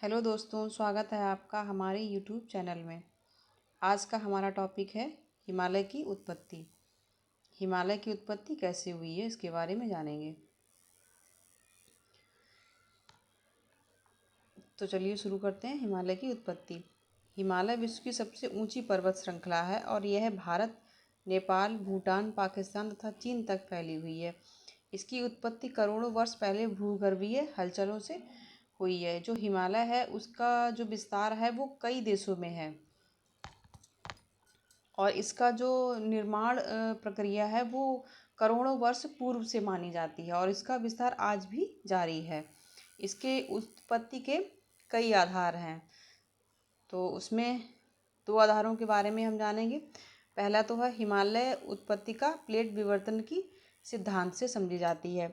Hello दोस्तों, स्वागत है आपका हमारे यूट्यूब चैनल में। आज का हमारा टॉपिक है हिमालय की उत्पत्ति। हिमालय की उत्पत्ति कैसे हुई है, इसके बारे में जानेंगे। तो चलिए शुरू करते हैं। हिमालय की उत्पत्ति। हिमालय विश्व की सबसे ऊंची पर्वत श्रृंखला है और यह भारत, नेपाल, भूटान, पाकिस्तान तथा चीन तक फैली हुई है। इसकी उत्पत्ति करोड़ों वर्ष पहले भूगर्भीय हलचलों से हुई है। जो हिमालय है उसका जो विस्तार है वो कई देशों में है और इसका जो निर्माण प्रक्रिया है वो करोड़ों वर्ष पूर्व से मानी जाती है और इसका विस्तार आज भी जारी है। इसके उत्पत्ति के कई आधार हैं, तो उसमें दो आधारों के बारे में हम जानेंगे। पहला तो है हिमालय उत्पत्ति का प्लेट विवर्तन की सिद्धांत से समझी जाती है।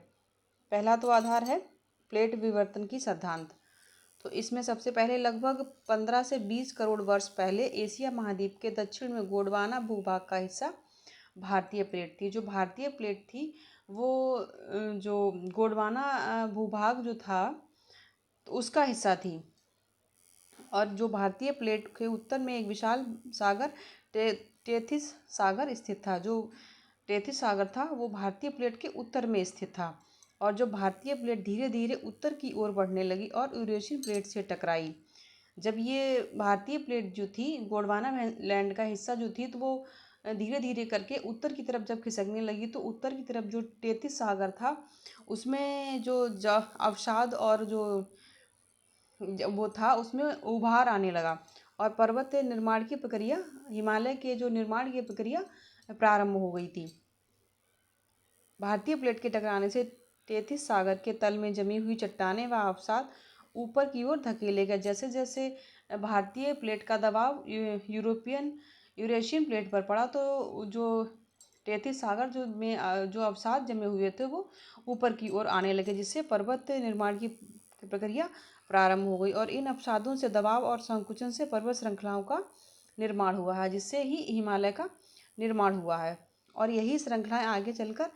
पहला तो आधार है प्लेट विवर्तन की सिद्धांत। तो इसमें सबसे पहले लगभग 15 से 20 करोड़ वर्ष पहले एशिया महाद्वीप के दक्षिण में गोंडवाना भूभाग का हिस्सा भारतीय प्लेट थी। जो भारतीय प्लेट थी वो जो गोंडवाना भूभाग जो था तो उसका हिस्सा थी। और जो भारतीय प्लेट के उत्तर में एक विशाल सागर टेथिस सागर स्थित था। जो टेथिस सागर था वो भारतीय प्लेट के उत्तर में स्थित था और जो भारतीय प्लेट धीरे धीरे उत्तर की ओर बढ़ने लगी और यूरेशियन प्लेट से टकराई। जब ये भारतीय प्लेट जो थी गोंडवाना लैंड का हिस्सा जो थी तो वो धीरे धीरे करके उत्तर की तरफ जब खिसकने लगी तो उत्तर की तरफ जो टेथिस सागर था उसमें जो अवसाद और जो वो था उसमें उभार आने लगा और पर्वत निर्माण की प्रक्रिया, हिमालय के जो निर्माण की प्रक्रिया प्रारंभ हो गई थी। भारतीय प्लेट के टकराने से टेथिस सागर के तल में जमी हुई चट्टानें व अवसाद ऊपर की ओर धकेले गए। जैसे जैसे भारतीय प्लेट का दबाव यूरेशियन प्लेट पर पड़ा तो जो टेथिस सागर जो अवसाद जमे हुए थे वो ऊपर की ओर आने लगे, जिससे पर्वत निर्माण की प्रक्रिया प्रारंभ हो गई और इन अवसादों से दबाव और संकुचन से पर्वत श्रृंखलाओं का निर्माण हुआ है, जिससे ही हिमालय का निर्माण हुआ है। और यही श्रृंखलाएं आगे चलकर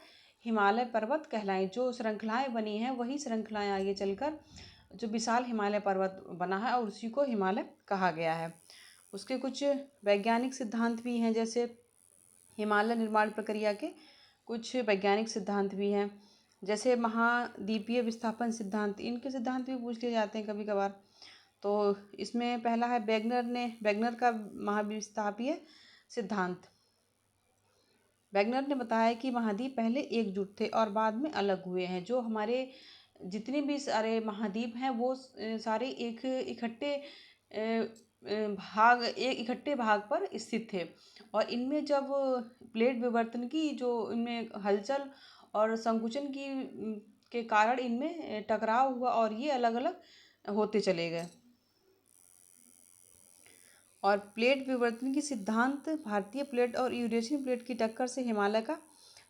हिमालय पर्वत कहलाएं। जो श्रृंखलाएं बनी हैं वही श्रृंखलाएं आगे चलकर जो विशाल हिमालय पर्वत बना है और उसी को हिमालय कहा गया है। उसके कुछ वैज्ञानिक सिद्धांत भी हैं, जैसे हिमालय निर्माण प्रक्रिया के कुछ वैज्ञानिक सिद्धांत भी हैं, जैसे महाद्वीपीय विस्थापन सिद्धांत। इनके सिद्धांत भी पूछ लिए जाते हैं कभी कभार। तो इसमें पहला है वैगनर का महाविस्थापीय सिद्धांत। वैगनर ने बताया कि महाद्वीप पहले एकजुट थे और बाद में अलग हुए हैं। जो हमारे जितने भी सारे महाद्वीप हैं वो सारे एक इकट्ठे भाग पर स्थित थे और इनमें जब प्लेट विवर्तन की जो इनमें हलचल और संकुचन के कारण इनमें टकराव हुआ और ये अलग अलग होते चले गए। और प्लेट विवर्तन की सिद्धांत भारतीय प्लेट और यूरेशियन प्लेट की टक्कर से हिमालय का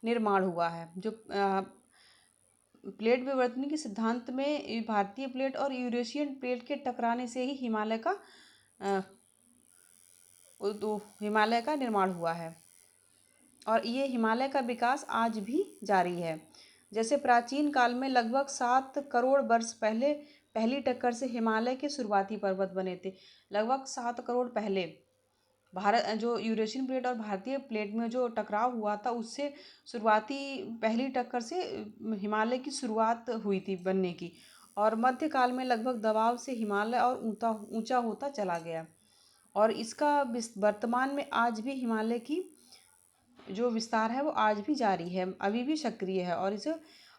निर्माण हुआ है। जो प्लेट विवर्तन के सिद्धांत में भारतीय प्लेट और यूरेशियन प्लेट के टकराने से ही हिमालय का निर्माण हुआ है और ये हिमालय का विकास आज भी जारी है। जैसे प्राचीन काल में लगभग 7 करोड़ वर्ष पहले पहली टक्कर से हिमालय के शुरुआती पर्वत बने थे। लगभग 7 करोड़ पहले भारत जो यूरेशियन प्लेट और भारतीय प्लेट में जो टकराव हुआ था उससे शुरुआती पहली टक्कर से हिमालय की शुरुआत हुई थी बनने की और मध्यकाल में लगभग दबाव से हिमालय और ऊंचा होता चला गया और इसका वर्तमान में आज भी हिमालय की जो विस्तार है वो आज भी जारी है, अभी भी सक्रिय है और इसे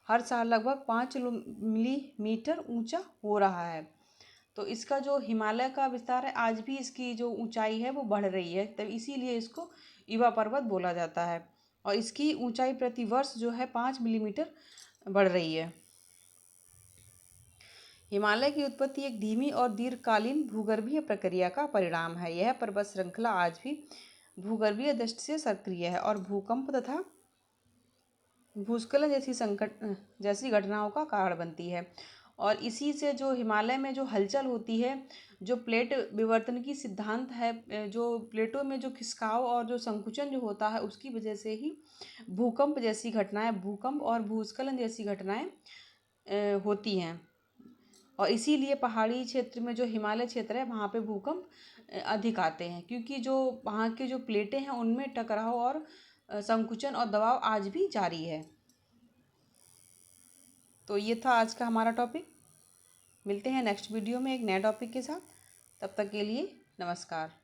हर साल लगभग 5 मिलीमीटर ऊंचा हो रहा है। तो इसका जो हिमालय का विस्तार है आज भी इसकी जो ऊंचाई है वो बढ़ रही है, तब इसीलिए इसको युवा पर्वत बोला जाता है और इसकी ऊंचाई प्रति वर्ष जो है 5 मिलीमीटर बढ़ रही है। हिमालय की उत्पत्ति एक धीमी और दीर्घकालीन भूगर्भीय प्रक्रिया का परिणाम है। यह पर्वत श्रृंखला आज भी भूगर्भीय दृष्टि से सक्रिय है और भूकंप तथा भूस्खलन जैसी घटनाओं का कारण बनती है और इसी से जो हिमालय में जो हलचल होती है, जो प्लेट विवर्तन की सिद्धांत है, जो प्लेटों में जो खिसकाव और जो संकुचन जो होता है उसकी वजह से ही भूकंप और भूस्खलन जैसी घटनाएं होती हैं। और इसीलिए पहाड़ी क्षेत्र में जो हिमालय क्षेत्र है वहाँ पे भूकंप अधिक आते हैं, क्योंकि जो वहाँ की जो प्लेटें हैं उनमें टकराव और संकुचन और दबाव आज भी जारी है। तो ये था आज का हमारा टॉपिक। मिलते हैं नेक्स्ट वीडियो में एक नए टॉपिक के साथ। तब तक के लिए नमस्कार।